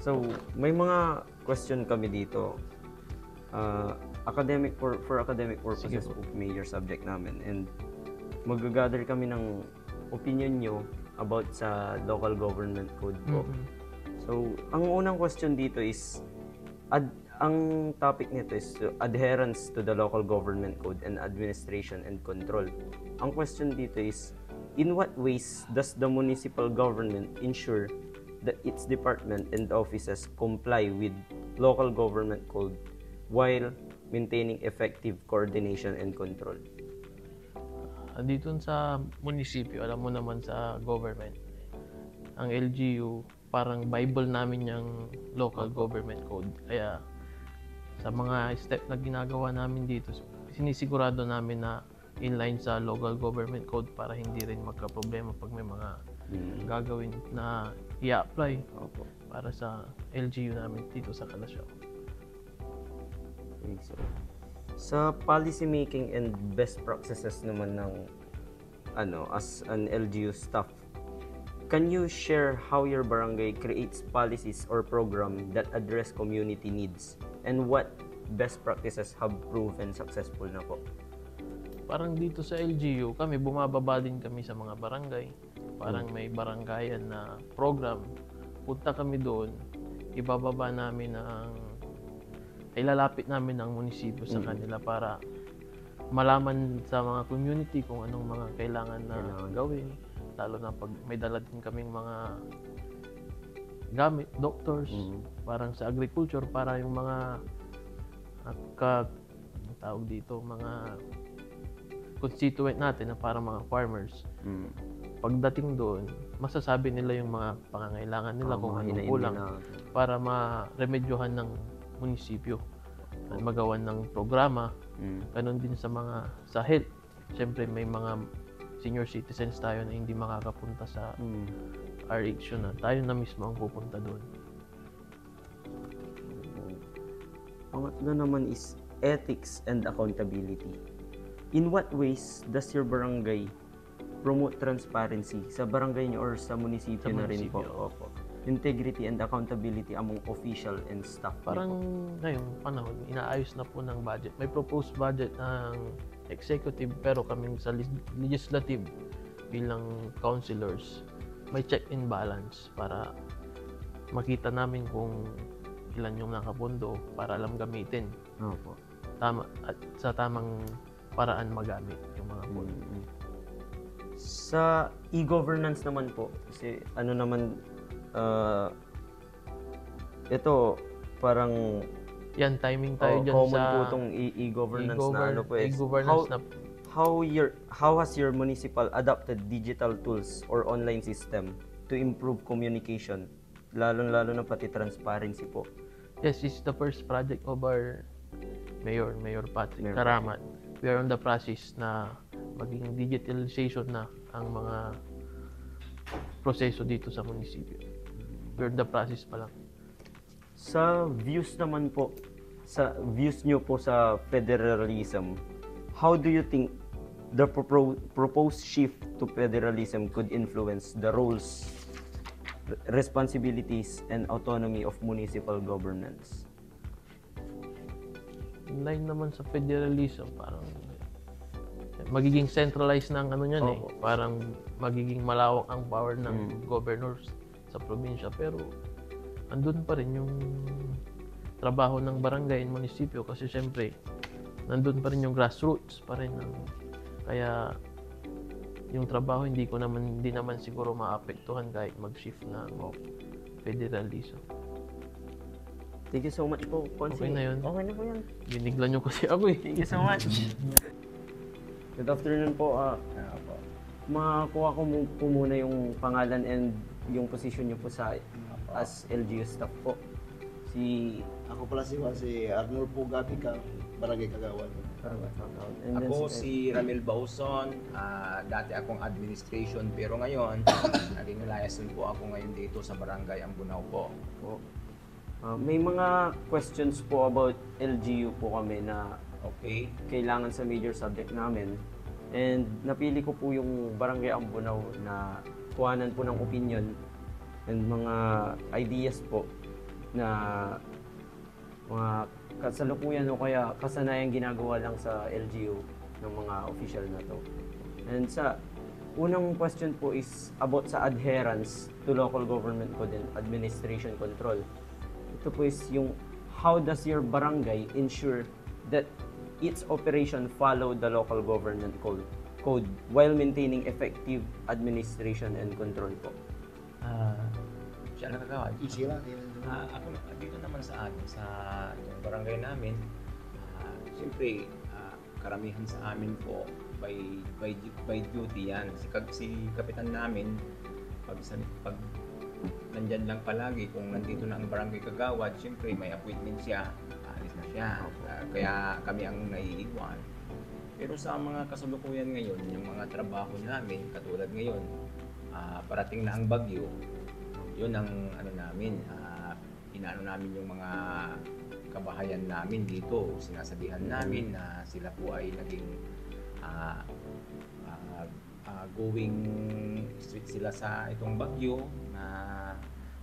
So, may mga question kami dito. Academic for academic purposes po, major subject namin, and mag-gather kami ng opinion nyo about sa local government code po. So, ang unang question dito is ang topic nito is adherence to the local government code and administration and control. Ang question dito is, in what ways does the municipal government ensure that its department and offices comply with local government code while maintaining effective coordination and control? Dito sa munisipyo, alam mo naman sa government, ang LGU, parang Bible namin yung local government code. Kaya sa mga step na ginagawa namin dito, sinisigurado namin na inline sa local government code para hindi rin magka-problema pag may mga gagawin na i-apply para sa LGU namin dito sa Kalasyaw. Okay, so sa policy making and best practices naman ng as an LGU staff, can you share how your barangay creates policies or program that address community needs, and what best practices have proven successful na po? Parang dito sa LGU, kami bumababa din kami sa mga barangay. Parang may barangayan na program. Punta kami doon, ibababa namin ilalapit namin ang munisipyo sa kanila para malaman sa mga community kung anong mga kailangan na gawin. Lalo na pag may dala din kaming mga gamit, doctors, parang sa agriculture, para yung mga tawag dito, mga constituent natin na para mga farmers. Pagdating doon, masasabi nila yung mga pangangailangan nila kung anong kulang para ma-remedyohan ng munisipyo at magawan ng programa. Ganon din sa health. Siyempre may mga senior citizens tayo na hindi makakapunta sa RH na tayo na mismo ang pupunta doon. Pangatlo naman is ethics and accountability. In what ways does your barangay promote transparency sa barangay niyo or sa munisipyo na rin po? Opo. Integrity and accountability among official and staff. Parang ngayong panahon, inaayos na po ng budget. May proposed budget ng executive, pero kaming sa legislative bilang councilors, may check-in balance para makita namin kung ilan yung nakapondo para alam gamitin. Opo. At sa tamang paraan magamit yung mga pondo. Sa e-governance naman po, kasi ano naman, ito parang Yan, timing tayo dyan common sa po itong e-governance na ano po is, e-governance na how has your municipal adopted digital tools or online system to improve communication, lalo na pati transparency po? yes, this is the first project of our Mayor Patrick Karamat. We are on the process na maging digitalization na ang mga proseso dito sa munisipyo. We're in the process pa lang. Sa views naman po, sa views nyo po sa federalism, how do you think the proposed shift to federalism could influence the roles, responsibilities, and autonomy of municipal governance? In line naman sa federalism, parang magiging centralized na ang ano niyan eh. Parang magiging malawak ang power ng governors sa probinsya. Pero andun pa rin yung trabaho ng barangay and munisipyo kasi syempre nandun pa rin yung grassroots pa rin. Kaya yung trabaho hindi naman siguro maapektuhan kahit mag-shift na federalism. Thank you so much po, Consi. Okay na yun. Okay na po yan. Biniglan nyo kasi ako eh. Thank you so much. Good afternoon po. Makuha ko po muna yung pangalan and yung position nyo po sa as LGU staff po. Ako pala si Arnold Pugapi kang Barangay Kagawan. And then Ako si Ramil Bauson, dati akong administration pero ngayon naging liaison po ako ngayon dito sa Barangay Ambunao po. May mga questions po about LGU po kami na Okay. kailangan sa major subject namin. And napili ko po yung Barangay Ambunao na kuhanan po ng opinion and mga ideas po na mga kasalukuyan o kaya kasanayang ginagawa lang sa LGU ng mga official na to. And sa unang question po is about sa adherence to local government code and administration control. Ito po is yung how does your barangay ensure that its operation follow the local government code while maintaining effective administration and control po? Siya nakakawad. Easy lang. Ako dito naman sa amin, sa yung barangay namin, siyempre karamihan sa amin po by duty yan. Si kapitan namin, pag nandyan lang palagi, kung nandito na ang barangay Kagawad, siyempre may appointment siya, alis na siya. Kaya kami ang naiiwan. Pero sa mga kasalukuyan ngayon, yung mga trabaho namin, katulad ngayon, parating na ang bagyo, yun ang ano namin, inaano namin yung mga kabahayan namin dito. Sinasabihan namin na sila po ay naging going street sila sa itong bagyo na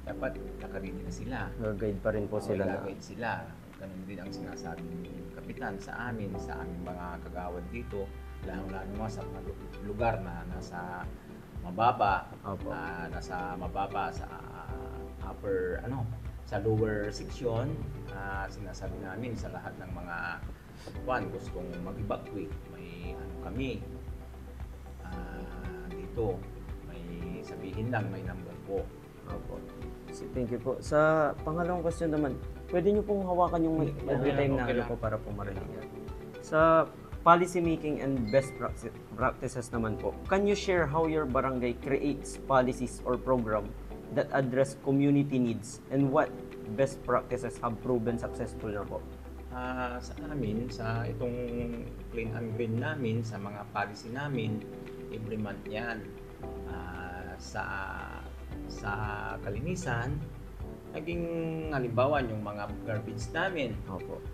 dapat nakaredy na sila. Guide pa rin po sila. Guide sila. Ganun din ang sinasabi ng kapitan sa aming mga kagawad dito, lalo sa mga lugar na nasa mababa, sa upper sa lower section, sinasabi namin sa lahat ng mga gustong mag-evacuate, may kami dito, may sabihin lang, may number po. Thank you po. Sa pangalawang question naman, pwede nyo pong hawakan yung every time na okay po para po marinig. Sa policy making and best practices naman po, can you share how your barangay creates policies or program that address community needs and what best practices have proven successful na po? Sa amin, sa itong clean and green namin, sa mga policy namin, every month yan. Sa kalinisan, naging halimbawa yung mga garbage namin,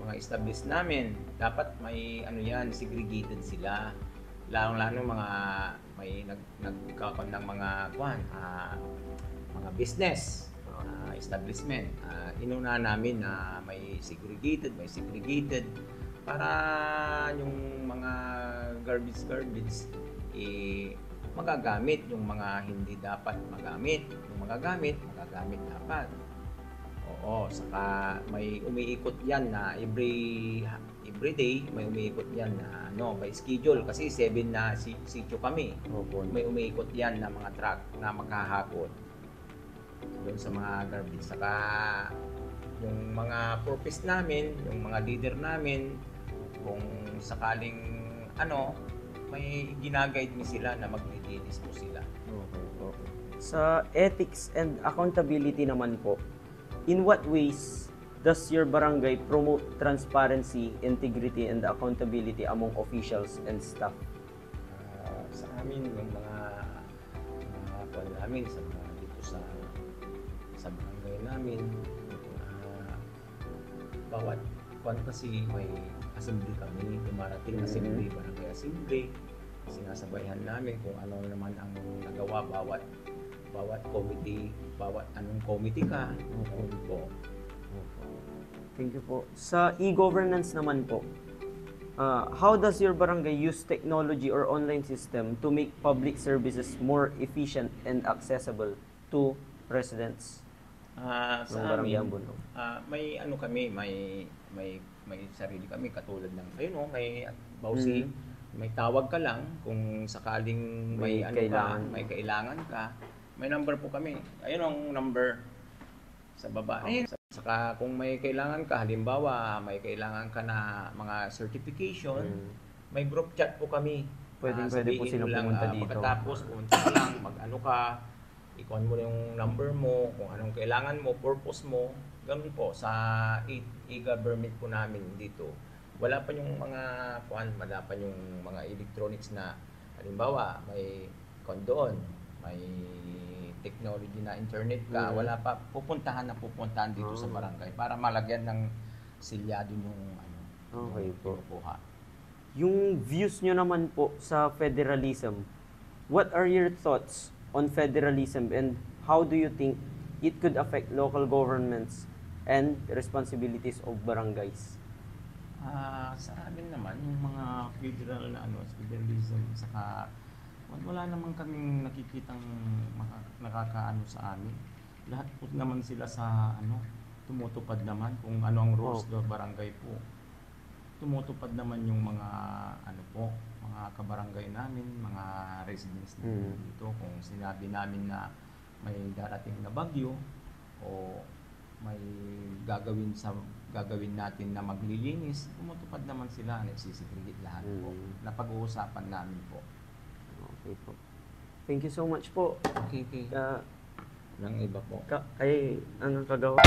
mga established namin, dapat may segregated sila. Lalo mga may nagkakaroon ng mga business establishment. Inuna namin na may segregated para yung mga garbage magagamit. Yung mga hindi dapat magamit, yung magagamit dapat. Oo, saka may umiikot yan na every day may umiikot yan na by schedule kasi 7 na sitio kami. Opo. May umiikot yan na mga truck na maghahakot doon sa mga garbage. Saka yung mga purpose namin, yung mga leader namin, kung sakaling may ginaguide mo sila na maglilinis po sila. Okay po. Sa ethics and accountability naman po, in what ways does your barangay promote transparency, integrity, and accountability among officials and staff? Sa amin, yung mga kuwan namin, dito sa barangay namin, bawat kuwan kasi may assembly kami, dumarating assembly, barangay assembly, sinasabayhan namin kung ano naman ang nagawa bawat committee, bawat anong committee ka. Po. Thank you po. Sa e-governance naman po, how does your barangay use technology or online system to make public services more efficient and accessible to residents? Sa Barangay amin, Ambon, no? may kami, may sarili kami katulad ng may bawsi, may tawag ka lang kung sakaling may may kailangan ka. May number po kami. Ayun ang number sa baba. Saka kung may kailangan ka, halimbawa may kailangan ka na mga certification, may group chat po kami. Pwede po sila lang, pumunta dito. Pagkatapos pumunta ka lang, ka, ikuan mo yung number mo, kung anong kailangan mo, purpose mo. Ganun po sa e-government po namin dito. Wala pa yung wala pa yung mga electronics na halimbawa may doon, may technology na internet ka, wala pa pupuntahan dito sa barangay para malagyan ng silyado yung Okay po. pinukuha. Yung views nyo naman po sa federalism, what are your thoughts on federalism and how do you think it could affect local governments and responsibilities of barangays? Sa amin naman, yung mga federal na federalism, saka wala naman kaming nakikitang nakakaano sa amin. Lahat po naman sila sa tumutupad naman kung ano ang rules ng barangay po. Tumutupad naman yung mga mga kabarangay namin, mga residents namin dito. Kung sinabi namin na may darating na bagyo o may gagawin natin na maglilinis, tumutupad naman sila, nagsisigigit lahat po. Napag-uusapan namin po. Okay po. Thank you so much po. Okay. Nang iba po. Kagawa.